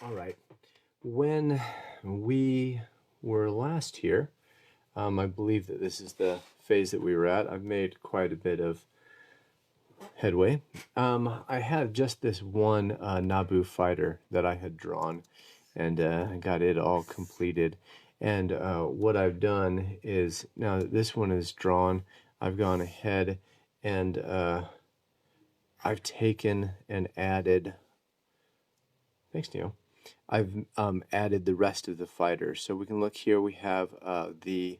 All right. When we were last here, I believe that this is the phase that we were at. I've made quite a bit of headway. I had just this one Nabu Fighter that I had drawn and got it all completed. And what I've done is, now that this one is drawn, I've gone ahead and I've taken and added, thanks Neil, I've added the rest of the fighters. So we can look here, we have the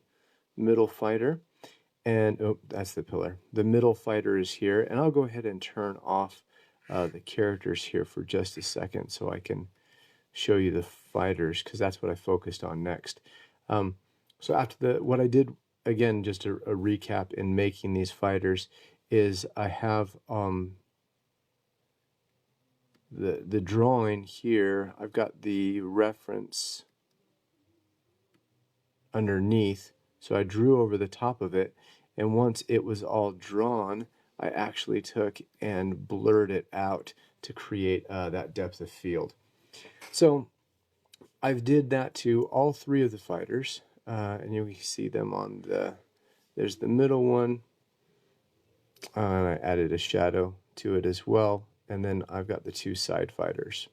middle fighter, and oh, that's the pillar. The middle fighter is here, and I'll go ahead and turn off the characters here for just a second so I can show you the fighters, because that's what I focused on next. So after what I did, again, just a recap in making these fighters, is I have the drawing here. I've got the reference underneath, so I drew over the top of it, and once it was all drawn, I actually took and blurred it out to create that depth of field. So I've did that to all three of the fighters, and you can see them on there's the middle one, and I added a shadow to it as well, and then I've got the two side fighters.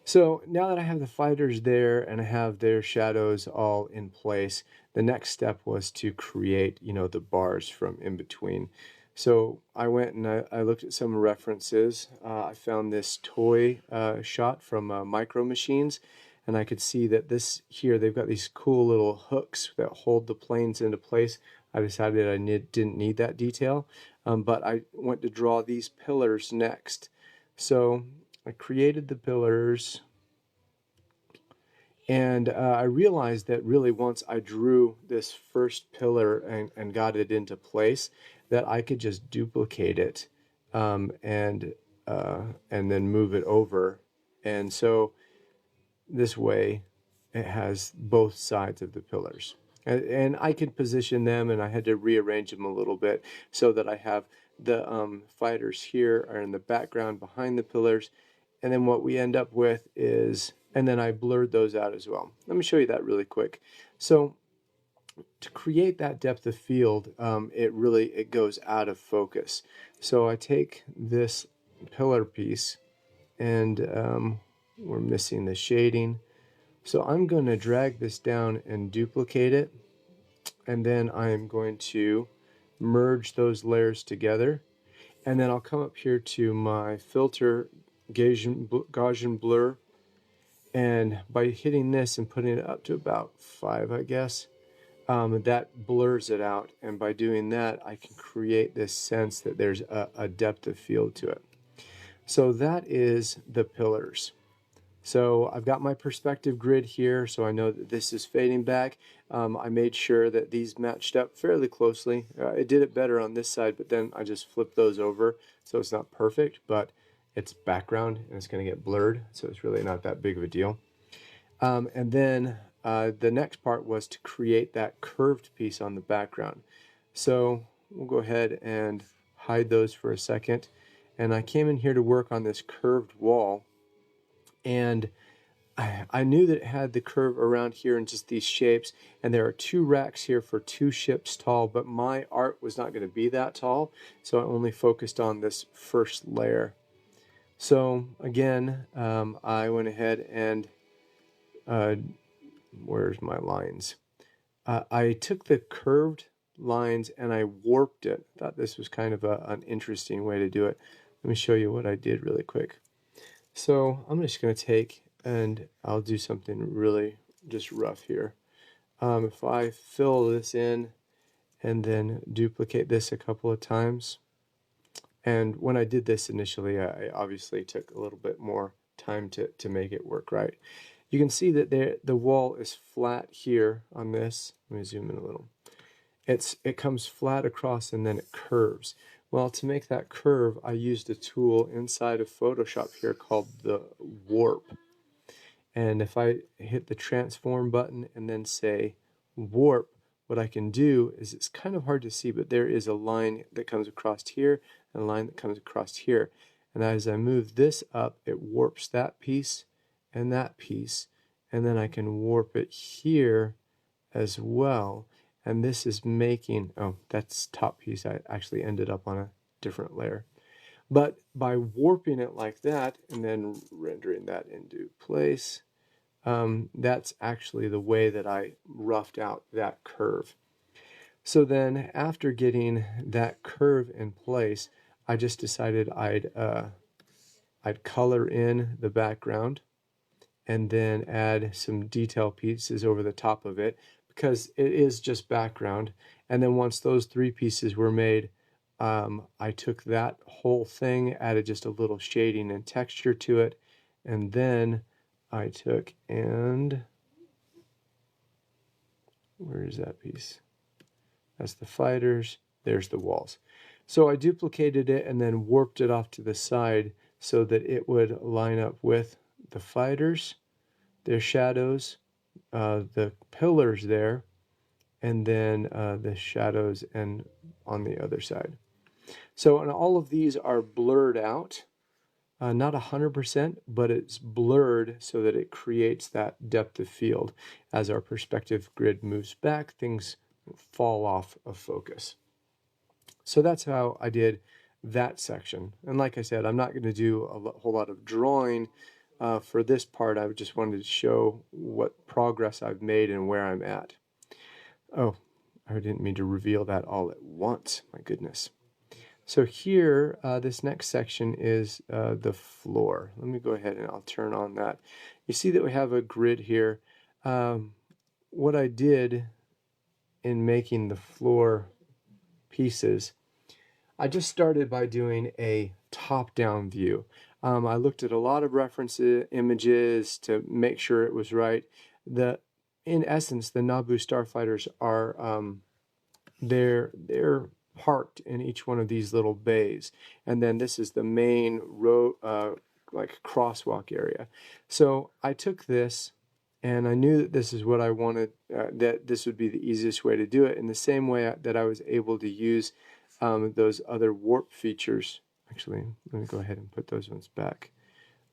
So now that I have the fighters there and I have their shadows all in place, the next step was to create, the bars from in between. So I went and I looked at some references. I found this toy shot from Micro Machines, and I could see that this here, they've got these cool little hooks that hold the planes into place. I decided I didn't need that detail, but I went to draw these pillars next. So I created the pillars, and I realized that really once I drew this first pillar and got it into place, that I could just duplicate it and then move it over. And so this way it has both sides of the pillars. And I could position them, and I had to rearrange them a little bit so that I have the fighters here are in the background behind the pillars. And then what we end up with is, and then I blurred those out as well. Let me show you that really quick. So to create that depth of field, it goes out of focus. So I take this pillar piece, and we're missing the shading. So I'm going to drag this down and duplicate it, and then I'm going to merge those layers together, and then I'll come up here to my filter Gaussian blur, and by hitting this and putting it up to about 5, I guess, that blurs it out, and by doing that I can create this sense that there's a depth of field to it. So that is the pillars. So I've got my perspective grid here, so I know that this is fading back. I made sure that these matched up fairly closely. It did it better on this side, but then I just flipped those over, so it's not perfect, but it's background and it's going to get blurred, so it's really not that big of a deal. And then the next part was to create that curved piece on the background. So we'll go ahead and hide those for a second. And I came in here to work on this curved wall, and I knew that it had the curve around here in just these shapes, and there are 2 racks here for 2 ships tall, but my art was not going to be that tall, so I only focused on this first layer. So again, I went ahead and where's my lines? I took the curved lines and I warped it. I thought this was kind of an interesting way to do it. Let me show you what I did really quick. So I'm just going to take and I'll do something really just rough here. If I fill this in and then duplicate this a couple of times, and when I did this initially, I obviously took a little bit more time to make it work right. You can see that the wall is flat here on this. Let me zoom in a little. It comes flat across and then it curves. Well, to make that curve, I used a tool inside of Photoshop here called the warp. And if I hit the transform button and then say warp, what I can do is, it's kind of hard to see, but there is a line that comes across here and a line that comes across here. And as I move this up, it warps that piece, and that piece, and then I can warp it here as well. And this is making, oh, that's top piece. I actually ended up on a different layer. But by warping it like that and then rendering that into place, that's actually the way that I roughed out that curve. So then after getting that curve in place, I just decided I'd color in the background and then add some detail pieces over the top of it, because it is just background. And then once those three pieces were made, I took that whole thing, added just a little shading and texture to it, and then I took and, where is that piece? That's the fighters, there's the walls. So I duplicated it and then warped it off to the side so that it would line up with the fighters, their shadows, the pillars there, and then the shadows and on the other side. So, and all of these are blurred out, not 100%, but it's blurred so that it creates that depth of field. As our perspective grid moves back, things fall off of focus. So that's how I did that section. And like I said, I'm not going to do a whole lot of drawing for this part. I just wanted to show what progress I've made and where I'm at. Oh, I didn't mean to reveal that all at once. My goodness. So here, this next section is the floor. Let me go ahead and I'll turn on that. You see that we have a grid here. What I did in making the floor pieces, I just started by doing a top-down view. I looked at a lot of reference images to make sure it was right. In essence, the Nabu starfighters are they're parked in each one of these little bays, and then this is the main road, like crosswalk area. So I took this, and I knew that this is what I wanted. That this would be the easiest way to do it, in the same way that I was able to use those other warp features. Actually, let me go ahead and put those ones back.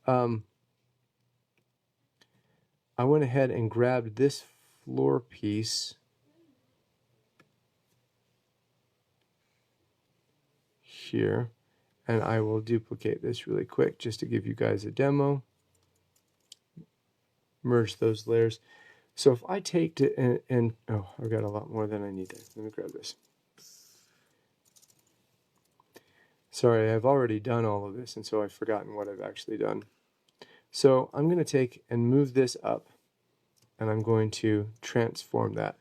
I went ahead and grabbed this floor piece here, and I will duplicate this really quick just to give you guys a demo. Merge those layers. So if I take it and oh, I've got a lot more than I need. Let me grab this. Sorry, I've already done all of this, and so I've forgotten what I've actually done. So I'm going to take and move this up, and I'm going to transform that,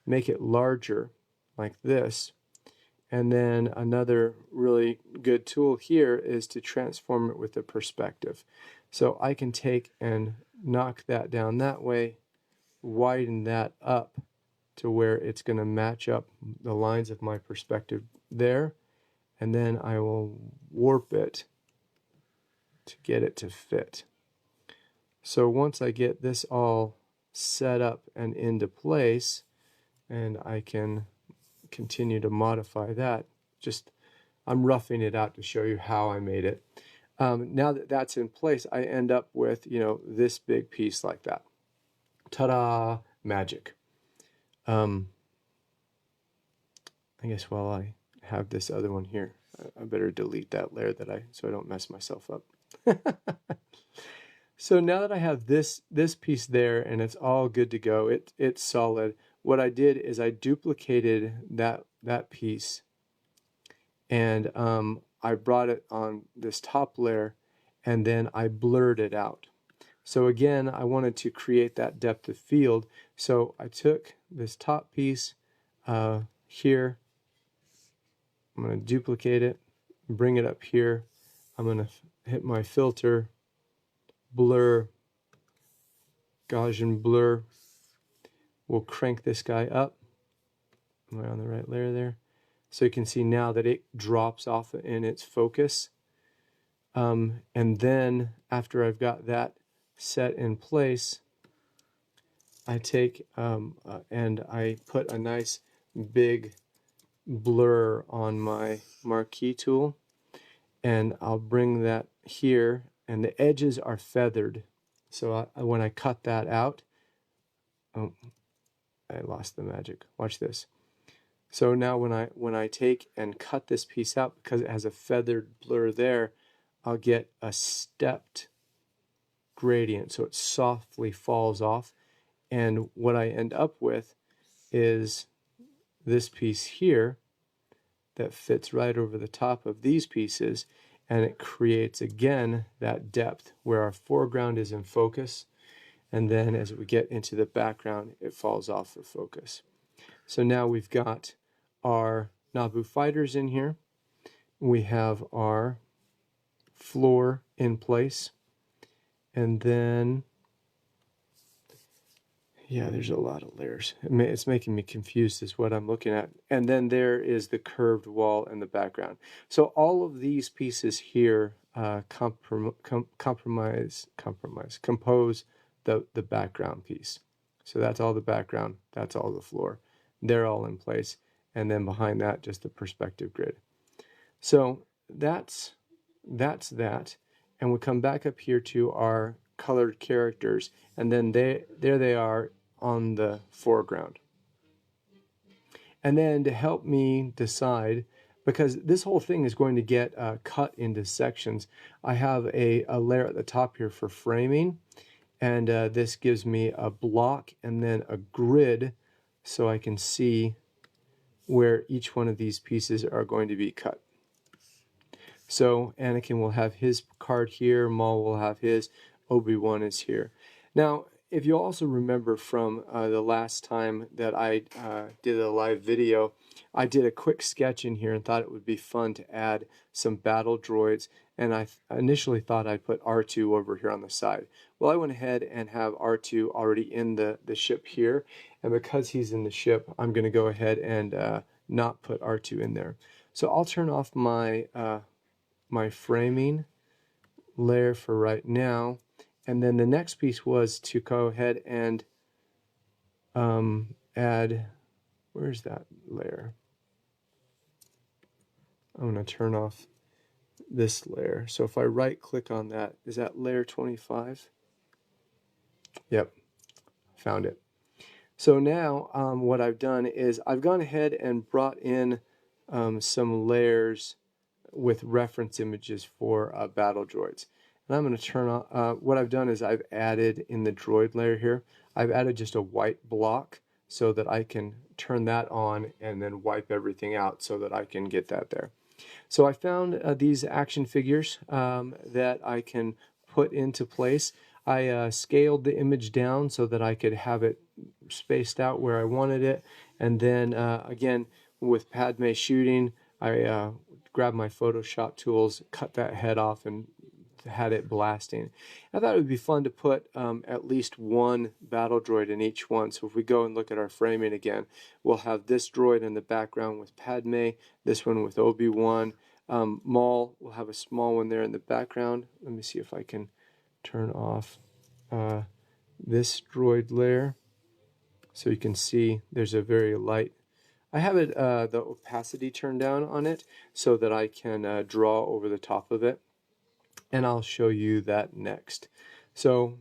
make it larger like this. And then another really good tool here is to transform it with the perspective. So I can take and knock that down that way, widen that up to where it's going to match up the lines of my perspective there, and then I will warp it to get it to fit. So once I get this all set up and into place, and I can continue to modify that, just I'm roughing it out to show you how I made it. Now that that's in place, I end up with, you know, this big piece like that. Ta-da! Magic. I guess while I have this other one here, I better delete that layer so I don't mess myself up. So now that I have this piece there and it's all good to go, it's solid. What I did is I duplicated that piece, and I brought it on this top layer, and then I blurred it out. So again, I wanted to create that depth of field, so I took this top piece here. I'm going to duplicate it, bring it up here. I'm going to hit my filter, blur, Gaussian blur. We'll crank this guy up. Am I on the right layer there? So you can see now that it drops off in its focus. And then after I've got that set in place, I take and I put a nice big blur on my marquee tool, and I'll bring that here, and the edges are feathered. So when I cut that out, oh, I lost the magic. Watch this. So now when I take and cut this piece out, because it has a feathered blur there, I'll get a stepped gradient, so it softly falls off. And what I end up with is this piece here that fits right over the top of these pieces, and it creates again that depth where our foreground is in focus, and then as we get into the background it falls off of focus. So now we've got our Nabu Fighters in here, we have our floor in place, and then yeah, there's a lot of layers. It's making me confused is what I'm looking at. And then there is the curved wall in the background. So all of these pieces here compose the background piece. So that's all the background, that's all the floor. They're all in place. And then behind that, just the perspective grid. So that's that. And we come back up here to our colored characters, and then there they are on the foreground. And then to help me decide, because this whole thing is going to get cut into sections, I have a layer at the top here for framing, and this gives me a block and then a grid so I can see where each one of these pieces are going to be cut. So Anakin will have his card here, Maul will have his, Obi-Wan is here. Now, if you also remember from the last time that I did a live video, I did a quick sketch in here and thought it would be fun to add some battle droids, and I initially thought I'd put R2 over here on the side. Well, I went ahead and have R2 already in the ship here, and because he's in the ship, I'm going to go ahead and not put R2 in there. So I'll turn off my my framing layer for right now, and then the next piece was to go ahead and add, where's that layer? I'm going to turn off this layer. So if I right click on that, is that layer 25? Yep, found it. So now what I've done is I've gone ahead and brought in some layers with reference images for battle droids. And I'm going to turn on, what I've done is I've added in the droid layer here, I've added just a white block so that I can turn that on and then wipe everything out so that I can get that there. So I found these action figures that I can put into place. I scaled the image down so that I could have it spaced out where I wanted it. And then again, with Padme shooting, I grabbed my Photoshop tools, cut that head off, and had it blasting. I thought it would be fun to put at least one battle droid in each one. So if we go and look at our framing again, we'll have this droid in the background with Padme, this one with Obi-Wan. Maul will have a small one there in the background. Let me see if I can turn off this droid layer so you can see there's a very light. I have it the opacity turned down on it so that I can draw over the top of it, and I'll show you that next. So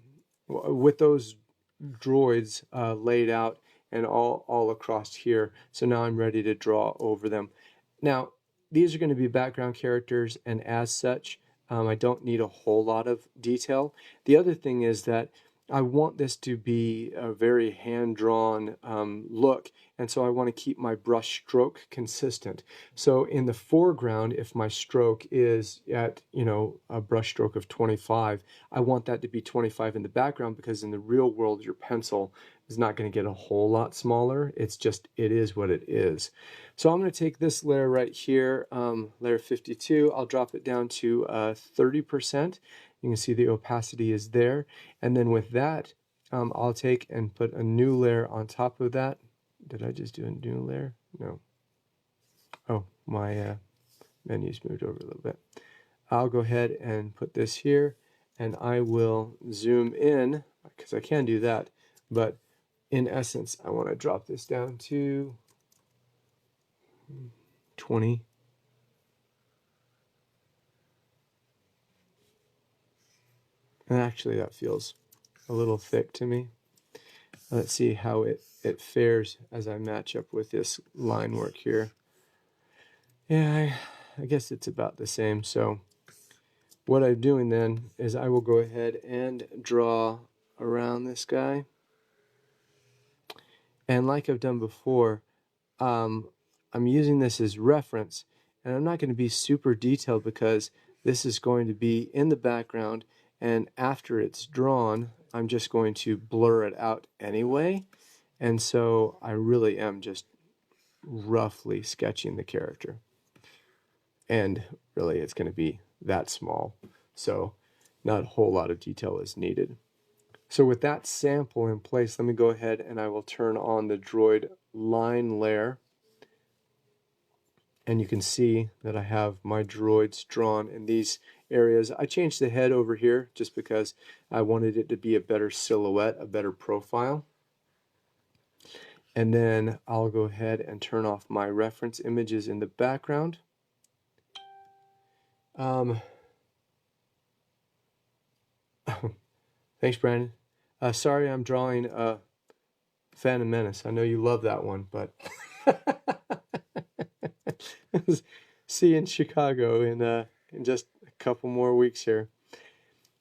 with those droids laid out and all across here, so now I'm ready to draw over them. Now these are going to be background characters, and as such I don't need a whole lot of detail. The other thing is that I want this to be a very hand-drawn look, and so I want to keep my brush stroke consistent. So in the foreground, if my stroke is at, a brush stroke of 25, I want that to be 25 in the background, because in the real world, your pencil is not going to get a whole lot smaller. It's just, it is what it is. So I'm going to take this layer right here, layer 52, I'll drop it down to 30%. You can see the opacity is there. And then with that, I'll take and put a new layer on top of that. Did I just do a new layer? No. Oh, my menu's moved over a little bit. I'll go ahead and put this here, and I will zoom in, because I can do that. But in essence, I want to drop this down to 20. And actually, that feels a little thick to me. Let's see how it fares as I match up with this line work here. Yeah, I guess it's about the same. So what I'm doing then is I will go ahead and draw around this guy. And like I've done before, I'm using this as reference, and I'm not going to be super detailed because this is going to be in the background, and after it's drawn, I'm just going to blur it out anyway. And so I really am just roughly sketching the character. And really it's going to be that small. So not a whole lot of detail is needed. So with that sample in place, let me go ahead and I will turn on the droid line layer. And you can see that I have my droids drawn in these areas. I changed the head over here just because I wanted it to be a better silhouette, a better profile. And then I'll go ahead and turn off my reference images in the background. Thanks, Brandon. Sorry I'm drawing Phantom Menace. I know you love that one, but see you in Chicago in just a couple more weeks here.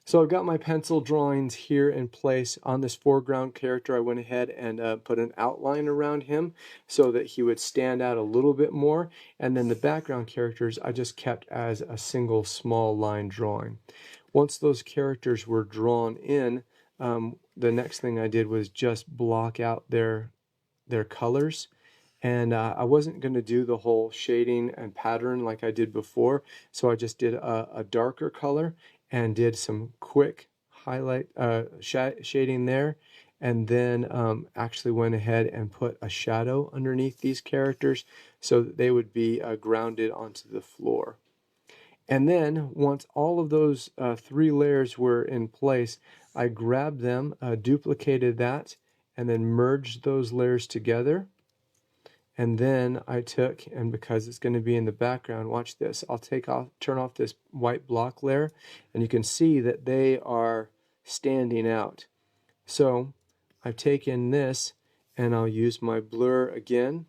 So I've got my pencil drawings here in place. On this foreground character, I went ahead and put an outline around him so that he would stand out a little bit more. And then the background characters I just kept as a single small line drawing. Once those characters were drawn in, the next thing I did was just block out their colors. And I wasn't going to do the whole shading and pattern like I did before, so I just did a darker color and did some quick highlight shading there, and then actually went ahead and put a shadow underneath these characters so that they would be grounded onto the floor. And then once all of those 3 layers were in place, I grabbed them, duplicated that, and then merged those layers together. And then I took, and because it's going to be in the background, watch this, I'll turn off this white block layer, and you can see that they are standing out. So I've taken this, and I'll use my blur again,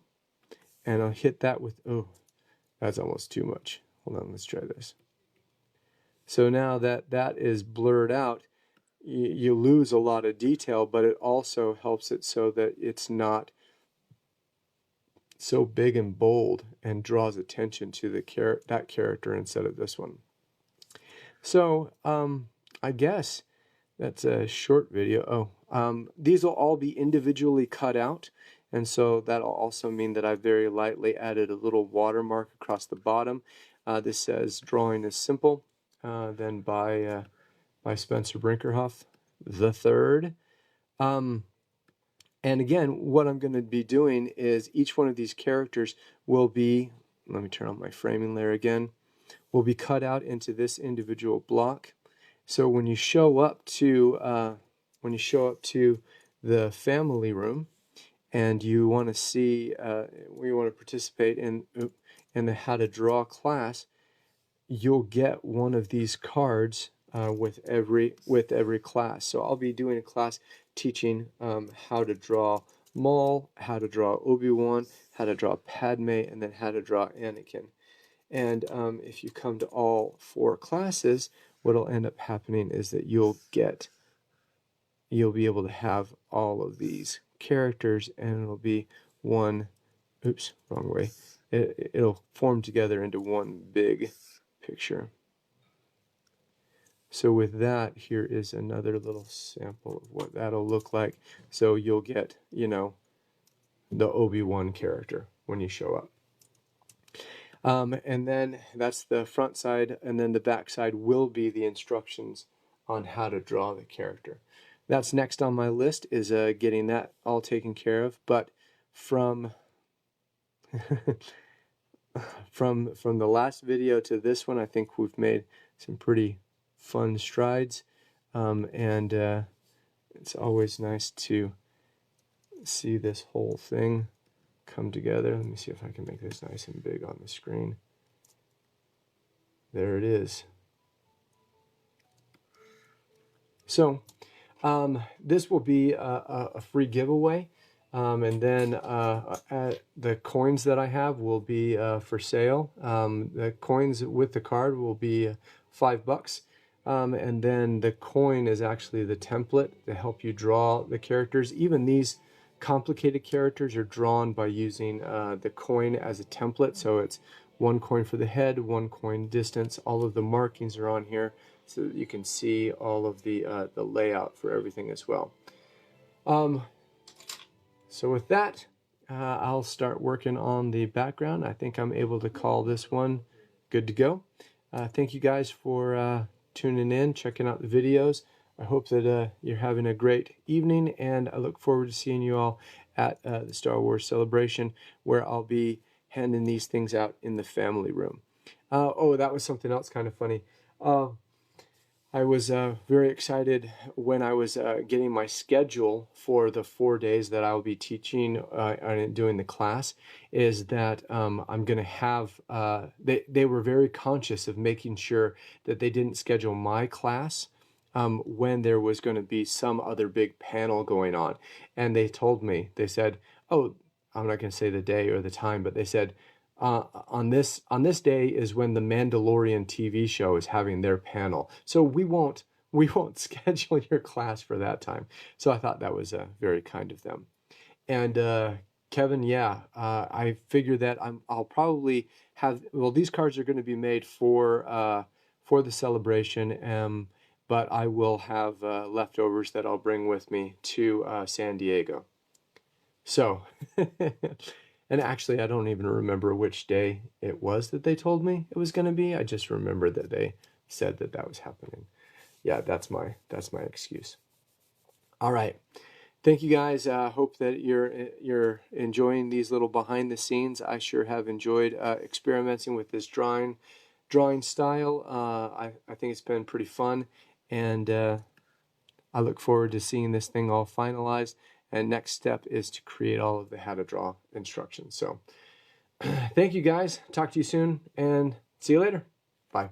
and I'll hit that with, oh, that's almost too much. Hold on, let's try this. So now that that is blurred out, you lose a lot of detail, but it also helps it so that it's not so big and bold and draws attention to that character instead of this one. So I guess that's a short video. These will all be individually cut out, and so that'll also mean that I very lightly added a little watermark across the bottom. This says "Drawing is Simple," then by Spencer Brinkerhoff III. And again, what I'm going to be doing is each one of these characters will be, let me turn on my framing layer again, will be cut out into this individual block. So when you show up to the family room and you want to see, you want to participate in the How to Draw class, you'll get one of these cards with every class. So I'll be doing a class teaching how to draw Maul, how to draw Obi-Wan, how to draw Padme, and then how to draw Anakin. And if you come to all 4 classes, what'll end up happening is that you'll be able to have all of these characters, and it'll be one, oops, wrong way. It'll form together into one big picture. So with that, here is another little sample of what that'll look like. So you'll get, the Obi-Wan character when you show up. And then that's the front side, and then the back side will be the instructions on how to draw the character. That's next on my list, is getting that all taken care of. But from from the last video to this one, I think we've made some pretty fun strides, and it's always nice to see this whole thing come together. Let me see if I can make this nice and big on the screen. There it is. So This will be a free giveaway. And then the coins that I have will be for sale. The coins with the card will be $5. And then the coin is actually the template to help you draw the characters. Even these complicated characters are drawn by using the coin as a template. So it's one coin for the head, one coin distance. All of the markings are on here so that you can see all of the layout for everything as well. So with that, I'll start working on the background. I think I'm able to call this one good to go. Thank you guys for tuning in, checking out the videos. I hope that you're having a great evening, and I look forward to seeing you all at the Star Wars celebration, where I'll be handing these things out in the family room. Oh, that was something else kind of funny. I was very excited when I was getting my schedule for the 4 days that I'll be teaching and doing the class, is that I'm going to have, they were very conscious of making sure that they didn't schedule my class when there was going to be some other big panel going on. And they told me, they said, oh, I'm not going to say the day or the time, but they said, on this day is when the Mandalorian TV show is having their panel. So we won't schedule your class for that time. So I thought that was very kind of them. And Kevin, yeah, I figure that I'll probably have, well, these cards are going to be made for the celebration, but I will have leftovers that I'll bring with me to San Diego. So, and actually, I don't even remember which day it was that they told me it was going to be. I just remember that they said that that was happening. Yeah, that's my excuse. All right. Thank you guys. Hope that you're enjoying these little behind the scenes. I sure have enjoyed experimenting with this drawing style. I think it's been pretty fun, and I look forward to seeing this thing all finalized. And next step is to create all of the how to draw instructions. So thank you guys. Talk to you soon, and see you later. Bye.